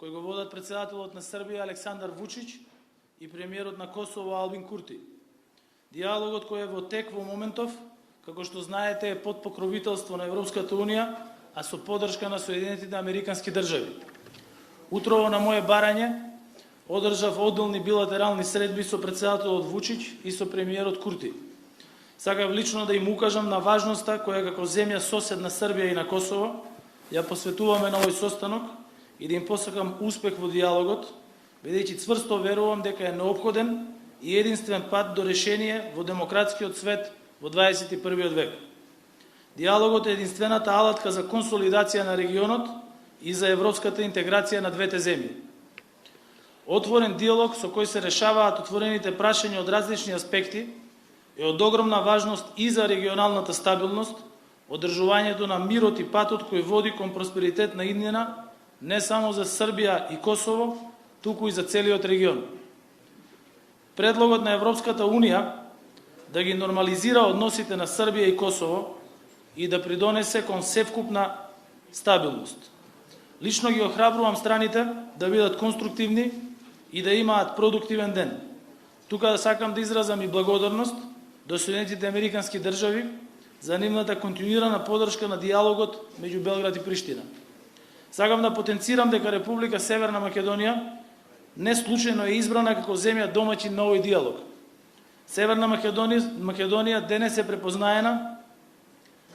кој го водат председателот на Србија Александар Вучич и премиерот на Косово Албин Курти. Диалогот кој е во тек во моментов, како што знаете, е под покровителство на Европската Унија, а со поддршка на Соединетите Американски држави. Утрово на моje барање одржав одделни билатерални средби со председателот Вучич и со премиерот Курти. Сакав лично да им укажам на важноста која како земја сосед на Србија и на Косово ја посветуваме на овој состанок и да им посакам успех во диалогот, бидејќи цврсто верувам дека е неопходен и единствен пат до решение во демократскиот свет во 21. век. Диалогот е единствената алатка за консолидација на регионот и за европската интеграција на двете земји. Отворен диалог со кој се решаваат отворените прашања од различни аспекти е од огромна важност и за регионалната стабилност, одржувањето на мирот и патот кој води кон просперитет на иднина не само за Србија и Косово, туку и за целиот регион. Предлогот на Европската Унија да ги нормализира односите на Србија и Косово и да придонесе кон севкупна стабилност. Лично ги охрабрувам страните да бидат конструктивни и да имаат продуктивен ден. Тука да сакам да изразам и благодарност до Соединетите Американски држави за нивната континуирана поддршка на диалогот меѓу Белград и Приштина. Сакам да потенцирам дека Република Северна Македонија не случајно е избрана како земја домаќин на овој диалог. Северна Македонија денес е препознаена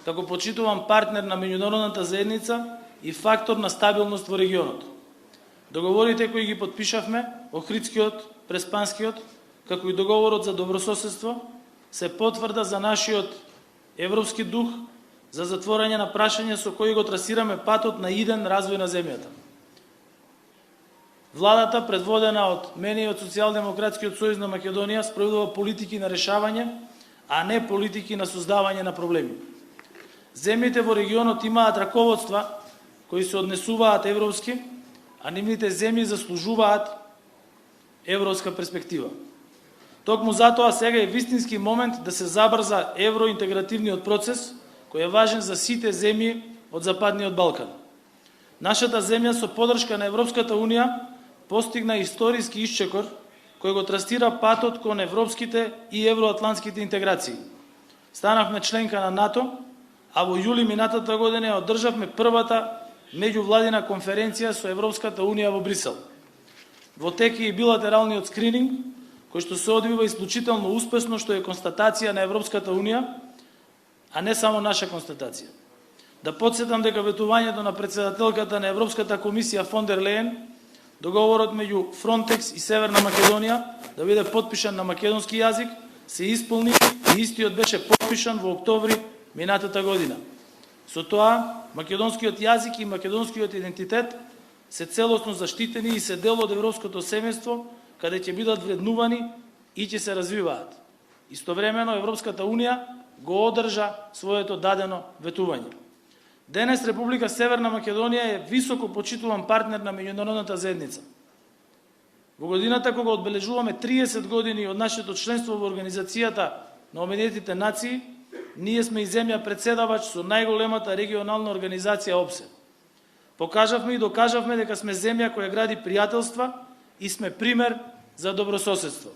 како почитуван партнер на меѓународната заедница и фактор на стабилност во регионот. Договорите кои ги подпишавме, Охридскиот, Преспанскиот, како и договорот за добрососедство, се потврда за нашиот европски дух, за затворање на прашање со кои го трасираме патот на иден развој на земјата. Владата, предводена од мене и од Социјалдемократскиот сојуз на Македонија, спроведува политики на решавање, а не политики на создавање на проблеми. Земјите во регионот имаат раководства кои се однесуваат европски, а нивните земји заслужуваат европска перспектива. Токму затоа сега е вистински момент да се забрза евроинтегративниот процес, кој е важен за сите земји од Западниот Балкан. Нашата земја со поддршка на Европската Унија постигна историски исчекор кој го трастира патот кон европските и евроатлантските интеграции. Станавме членка на НАТО, а во јули минатата година одржавме првата меѓувладина конференција со Европската Унија во Брисел. Во тек е и билатералниот скрининг, кој што се одвива исклучително успешно, што е констатација на Европската Унија, а не само наша констатација. Да подсетам дека ветувањето на председателката на Европската комисија фон дер Лејен, договорот меѓу Фронтекс и Северна Македонија да биде подпишан на македонски јазик, се исполни и истиот беше подпишан во октомври минатата година. Со тоа, македонскиот јазик и македонскиот идентитет се целосно заштитени и се дел од европското семејство, каде ќе бидат вреднувани и ќе се развиваат. Истовремено, Европската Унија го одржа своето дадено ветување. Денес Република Северна Македонија е високо почитуван партнер на меѓународната заедница. Во годината кога одбележуваме 30 години од нашето членство во Организацијата на Обединетите нации, ние сме и земја председавач со најголемата регионална организација ОПСЕ. Покажавме и докажавме дека сме земја која гради пријателства и сме пример за добрососедство.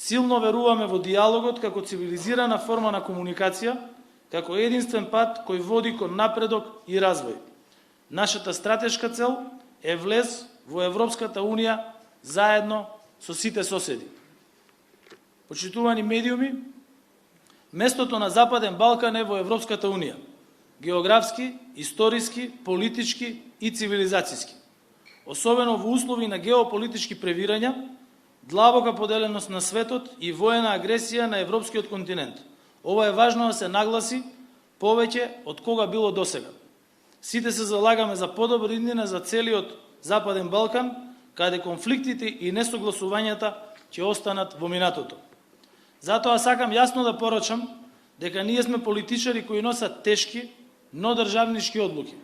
Силно веруваме во диалогот како цивилизирана форма на комуникација, како единствен пат кој води кон напредок и развој. Нашата стратешка цел е влез во Европската Унија заедно со сите соседи. Почитувани медиуми, местото на Западен Балкан е во Европската Унија. Географски, историски, политички и цивилизацијски. Особено во услови на геополитички превирања, длабока поделеност на светот и воена агресија на европскиот континент. Ова е важно да се нагласи повеќе од кога било досега. Сите се залагаме за подобра иднина за целиот Западен Балкан, каде конфликтите и несогласувањата ќе останат во минатото. Затоа сакам јасно да порачам дека ние сме политичари кои носат тешки, но државнички одлуки.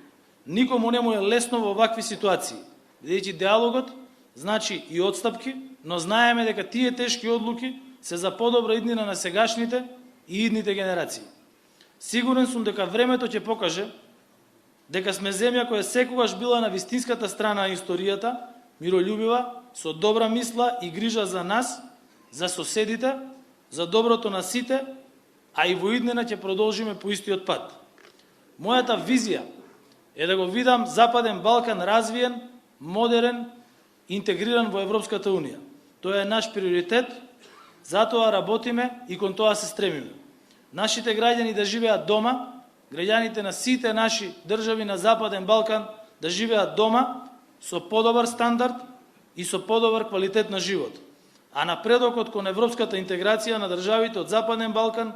Никому не му е лесно во вакви ситуации, бидејќи диалогот значи и отстапки, но знаеме дека тие тешки одлуки се за подобра иднина на сегашните и идните генерации. Сигурен сум дека времето ќе покаже дека сме земја која секогаш била на вистинската страна на историјата, миролюбива, со добра мисла и грижа за нас, за соседите, за доброто на сите, а и во иднина ќе продолжиме по истиот пат. Мојата визија е да го видам Западен Балкан развиен, модерен, интегриран во Европската Унија. Тоа е наш приоритет, затоа работиме и кон тоа се стремиме. Нашите граѓани да живеат дома, граѓаните на сите наши држави на Западен Балкан да живеат дома со подобар стандард и со подобар квалитет на живот. А напредокот кон европската интеграција на државите од Западен Балкан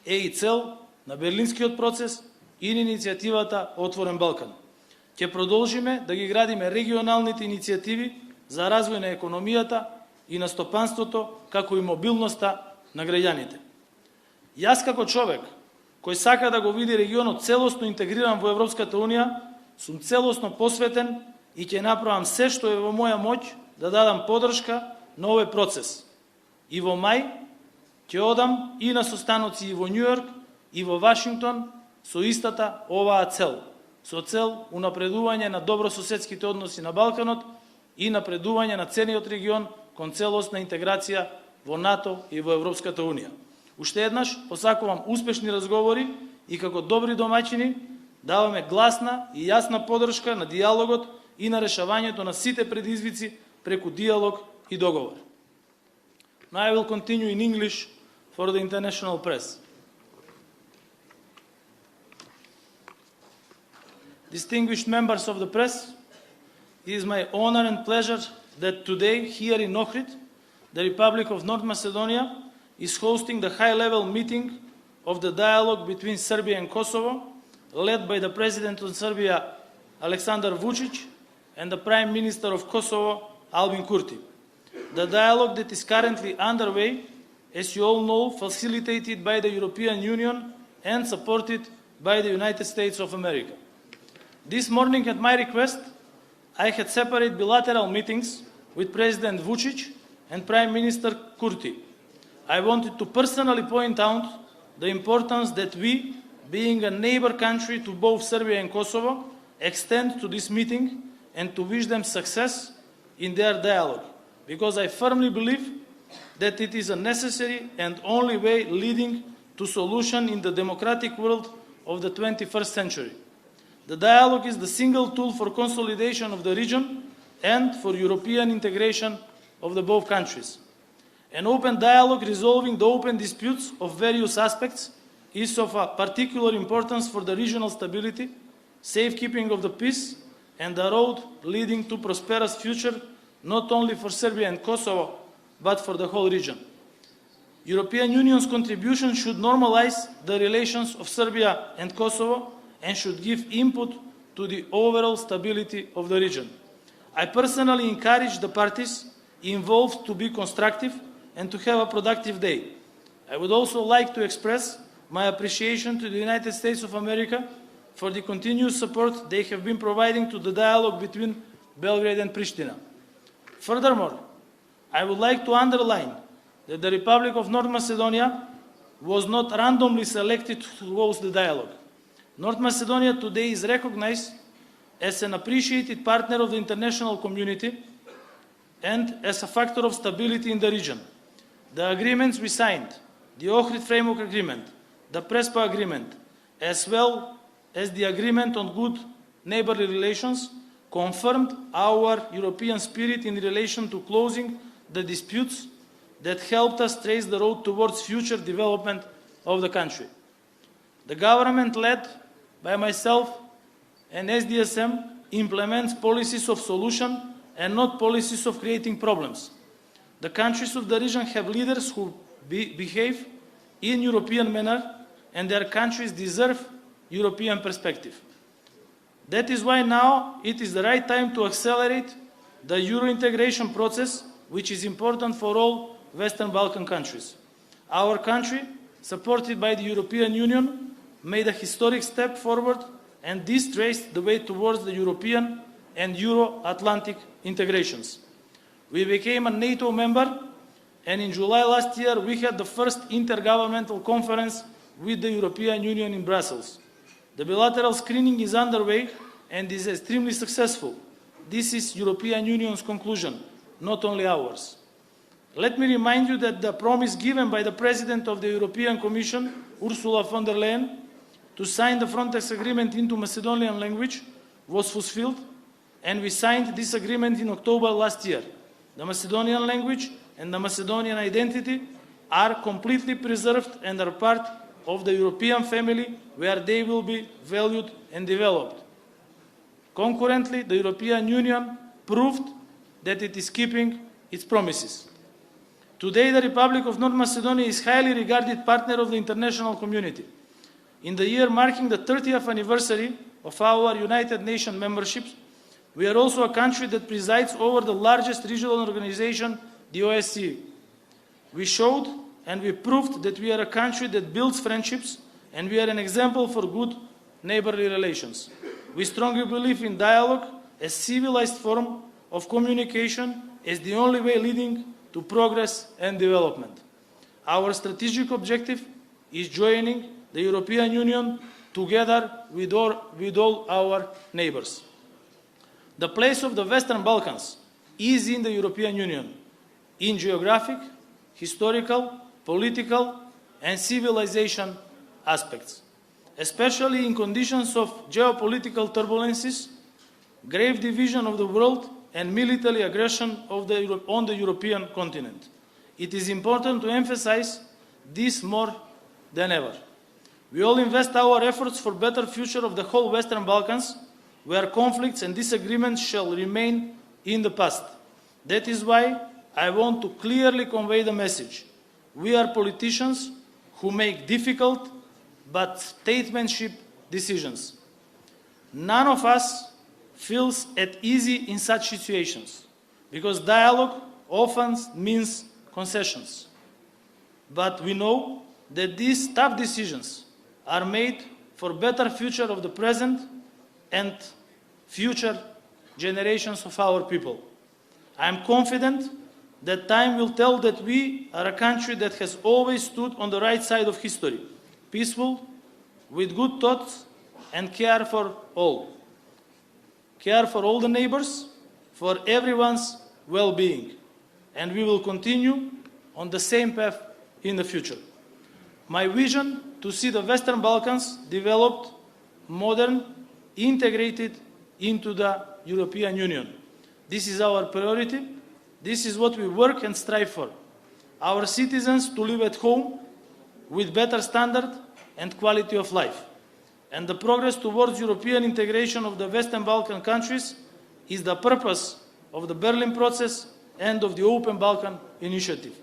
е и цел на Берлинскиот процес и на иницијативата Отворен Балкан. Ќе продолжиме да ги градиме регионалните иницијативи за развој на економијата и на стопанството, како и мобилноста на граѓаните. Јас како човек кој сака да го види регионот целосно интегриран во Европската Унија, сум целосно посветен и ќе направам се што е во моја моќ да дадам подршка на овој процес. И во мај ќе одам и на состаноци и во Њујорк и во Вашингтон со истата оваа цел, со цел унапредување на добрососедските односи на Балканот и напредување на целиот регион кон целосна интеграција во НАТО и во Европската Унија. Уште еднаш посакувам успешни разговори и како добри домаќини даваме гласна и јасна подршка на диалогот и на решавањето на сите предизвици преку диалог и договор. Now I will continue in English for the international press. Distinguished members of the press, it is my honor and pleasure that today, here in Охрид, the Republic of North Macedonia is hosting the high-level meeting of the dialogue between Serbia and Kosovo, led by the President of Serbia, Aleksandar Vučić, and the Prime Minister of Kosovo, Albin Kurti. The dialogue that is currently underway, as you all know, facilitated by the European Union and supported by the United States of America. This morning, at my request, I had separate bilateral meetings with President Vučić and Prime Minister Kurti. I wanted to personally point out the importance that we, being a neighbor country to both Serbia and Kosovo, extend to this meeting and to wish them success in their dialogue, because I firmly believe that it is a necessary and only way leading to solution in the democratic world of the 21st century. The dialogue is the single tool for consolidation of the region and for European integration of the both countries. An open dialogue resolving the open disputes of various aspects is of a particular importance for the regional stability, safekeeping of the peace, and the road leading to prosperous future not only for Serbia and Kosovo, but for the whole region. European Union's contribution should normalize the relations of Serbia and Kosovo and should give input to the overall stability of the region. I personally encourage the parties involved to be constructive and to have a productive day. I would also like to express my appreciation to the United States of America for the continuous support they have been providing to the dialogue between Belgrade and Pristina. Furthermore, I would like to underline that the Republic of North Macedonia was not randomly selected to host the dialogue. North Macedonia today is recognized as an appreciated partner of the international community and as a factor of stability in the region. The agreements we signed, the Охрид Framework Agreement, the Prespa Agreement, as well as the Agreement on Good Neighborly Relations, confirmed our European spirit in relation to closing the disputes that helped us trace the road towards future development of the country. The government led by myself and SDSM implements policies of solution and not policies of creating problems. The countries of the region have leaders who behave in European manner, and their countries deserve European perspective. That is why now it is the right time to accelerate the Euro integration process, which is important for all Western Balkan countries. Our country, supported by the European Union, made a historic step forward, and this traced the way towards the European and Euro-Atlantic integrations. We became a NATO member, and in July last year we had the first intergovernmental conference with the European Union in Brussels. The bilateral screening is underway and is extremely successful. This is European Union's conclusion, not only ours. Let me remind you that the promise given by the President of the European Commission, Ursula von der Leyen, to sign the Frontex agreement into Macedonian language was fulfilled, and we signed this agreement in October last year. The Macedonian language and the Macedonian identity are completely preserved and are part of the European family where they will be valued and developed. Concurrently, the European Union proved that it is keeping its promises. Today, the Republic of North Macedonia is a highly regarded partner of the international community. In the year marking the 30th anniversary of our United Nations membership, we are also a country that presides over the largest regional organization, the OSCE. We showed and we proved that we are a country that builds friendships, and we are an example for good neighborly relations. We strongly believe in dialogue as a civilized form of communication as the only way leading to progress and development. Our strategic objective is joining the European Union together with all our neighbors. The place of the Western Balkans is in the European Union, in geographic, historical, political, and civilization aspects, especially in conditions of geopolitical turbulences, grave division of the world, and military aggression on the European continent. It is important to emphasize this more than ever. We all invest our efforts for better future of the whole Western Balkans, where conflicts and disagreements shall remain in the past. That is why I want to clearly convey the message. We are politicians who make difficult but statesmanship decisions. None of us feels at ease in such situations, because dialogue often means concessions. But we know that these tough decisions are made for better future of the present and future generations of our people. I am confident that time will tell that we are a country that has always stood on the right side of history, peaceful, with good thoughts, and care for all. Care for all the neighbors, for everyone's well-being. And we will continue on the same path in the future. My vision to see the Western Balkans developed, modern, integrated into the European Union. This is our priority. This is what we work and strive for. Our citizens to live at home with better standard and quality of life. And the progress towards European integration of the Western Balkan countries is the purpose of the Berlin process and of the Open Balkan Initiative.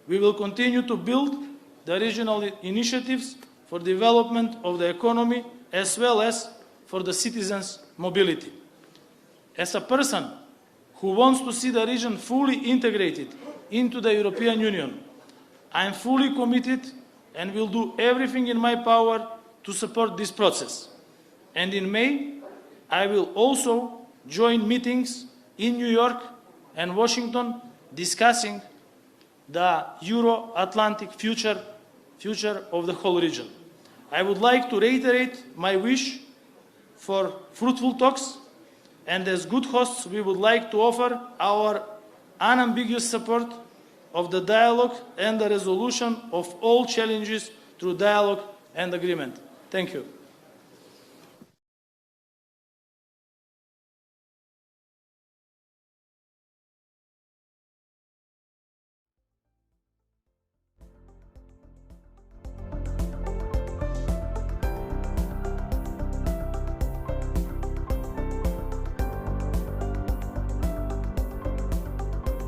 We will continue to build the regional initiatives for development of the economy as well as for the citizens' mobility. As a person who wants to see the region fully integrated into the European Union, I am fully committed and will do everything in my power to support this process. And in May, I will also join meetings in New York and Washington discussing the Euro-Atlantic future of the whole region. I would like to reiterate my wish for fruitful talks, and as good hosts, we would like to offer our unambiguous support of the dialogue and the resolution of all challenges through dialogue and agreement. Thank you.